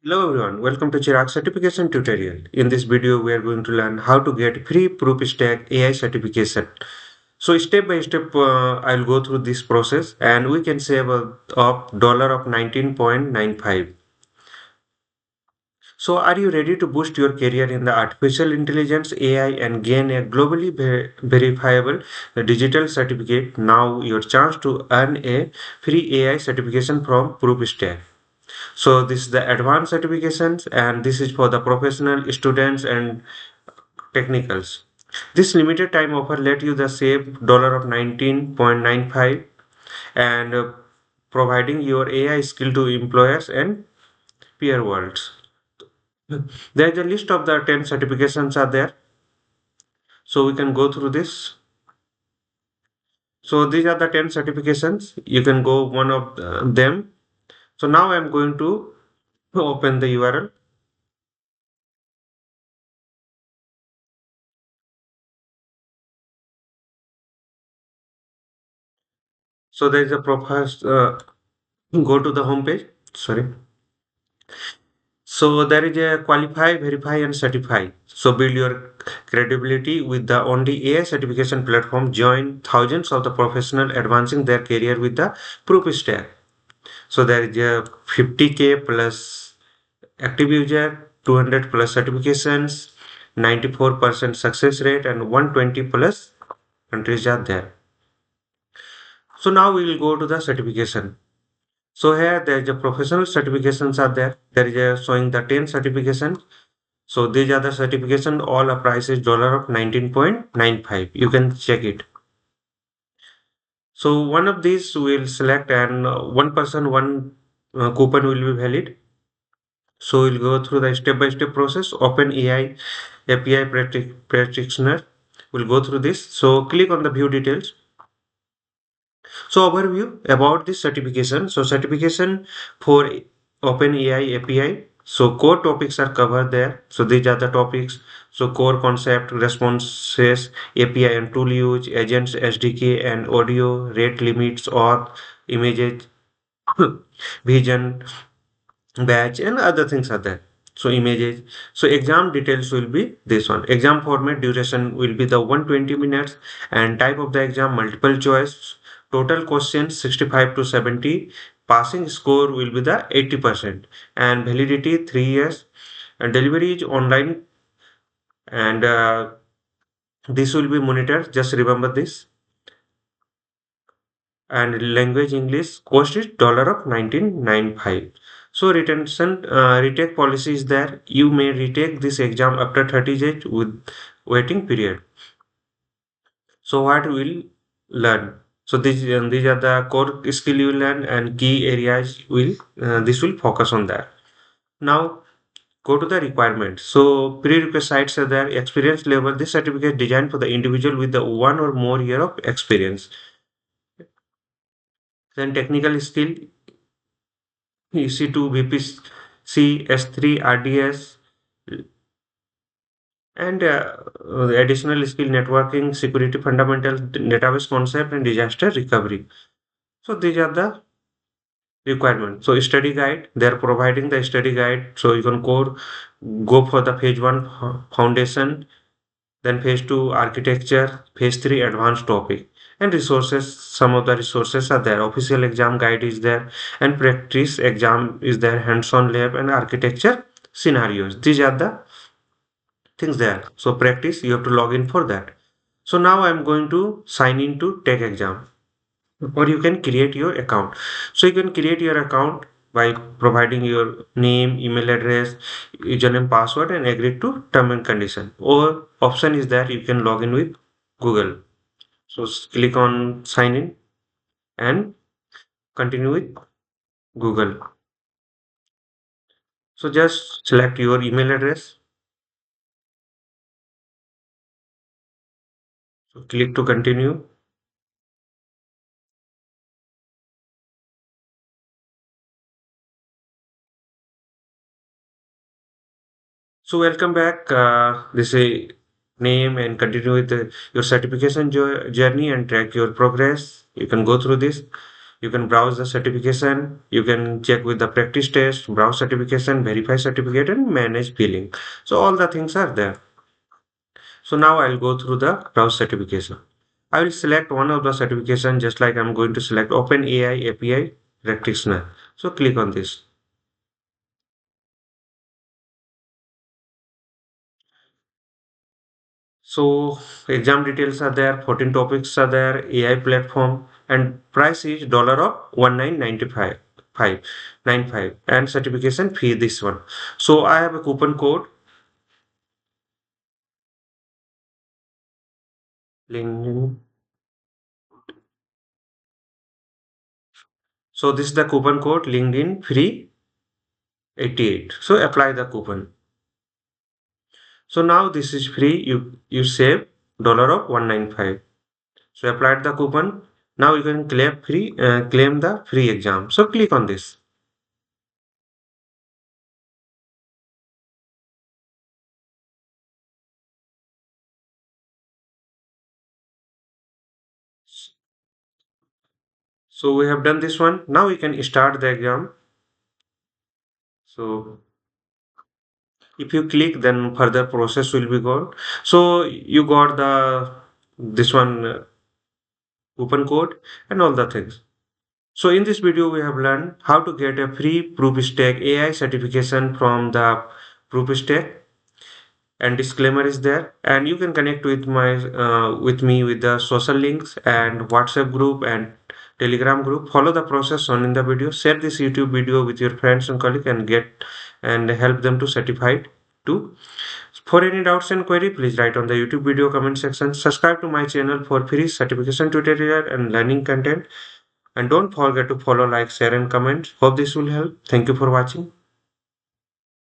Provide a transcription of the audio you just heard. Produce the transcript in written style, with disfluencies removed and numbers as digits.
Hello everyone, welcome to Chirag certification tutorial. In this video, we are going to learn how to get free ProofStack AI certification. So step by step, I'll go through this process and we can save a of dollar of 19.95. So are you ready to boost your career in the artificial intelligence AI and gain a globally verifiable digital certificate? Now your chance to earn a free AI certification from ProofStack. So this is the advanced certifications and this is for the professional students and technicals. This limited time offer let you the save dollar of 19.95 and providing your AI skill to employers and peer worlds. There is a list of the 10 certifications are there. So we can go through this. So these are the 10 certifications. You can go one of them. So now I'm going to open the URL. So there is a proposed go to the home page. Sorry. So there is a qualify, verify, and certify. So build your credibility with the only AI certification platform. Join thousands of the professional advancing their career with the ProofStack. So there is a 50K plus active user, 200 plus certifications, 94% success rate, and 120 plus countries are there. So now we will go to the certification. So here there is a professional certifications are there. There is a showing the 10 certifications. So these are the certification. All a price is dollar of 19.95. You can check it. So one of these will select and one person one coupon will be valid. So we'll go through the step by step process. OpenAI API Practitioner. We'll go through this. So click on the view details. So overview about this certification. So certification for OpenAI API. So core topics are covered there. So these are the topics. So core concept, responses, API and tool use, agents, SDK and audio, rate limits or images, vision, batch and other things are there. So images. So exam details will be this one. Exam format duration will be the 120 minutes and type of the exam multiple choice. Total questions 65 to 70. Passing score will be the 80% and validity 3 years. And delivery is online and this will be monitored. Just remember this. And language English cost is dollar of 19.95. So retention retake policy is there. You may retake this exam after 30 days with waiting period. So what will learn? So these are the core skill you learn and key areas will this will focus on that. Now go to the requirements. So prerequisites are there. Experience level. This certificate is designed for the individual with the one or more year of experience. Then technical skill EC2, VPC, S3, RDS, and additional skill networking, security fundamentals, database concept, and disaster recovery. So these are the requirements. So study guide, they are providing the study guide. So you can go for the phase one foundation, then phase two architecture, phase three advanced topic. And resources, some of the resources are there. Official exam guide is there, and practice exam is there, hands-on lab and architecture scenarios. These are the things there. So practice, you have to log in for that. So now I'm going to sign in to take exam, or you can create your account. So you can create your account by providing your name, email address, username, password, and agree to term and condition. Or option is that you can log in with Google. So click on sign in and continue with Google. So just select your email address. So click to continue. So welcome back. This is name and continue with your certification journey and track your progress. You can go through this. You can browse the certification, you can check with the practice test, browse certification, verify certificate, and manage billing. So all the things are there. So now I'll go through the browse certification. I will select one of the certification just like I'm going to select OpenAI API Practitioner. So click on this. So exam details are there, 14 topics are there, AI platform, and price is dollar of 1995 and certification fee this one. So I have a coupon code link. So this is the coupon code LinkedIn free 88. So apply the coupon. So now this is free. You save dollar of 195. So applied the coupon. Now you can claim the free exam. So click on this. So we have done this one. Now we can start the exam. So if you click, then further process will be gone. So you got the this one coupon code and all the things. So in this video, we have learned how to get a free ProofStack AI certification from the ProofStack, and disclaimer is there. And you can connect with me with the social links and WhatsApp group and Telegram group. Follow the process shown in the video. Share this YouTube video with your friends and colleagues and help them to certify it too. For any doubts and query, please write on the YouTube video comment section. Subscribe to my channel for free certification tutorial and learning content. And don't forget to follow, like, share, and comment. Hope this will help. Thank you for watching.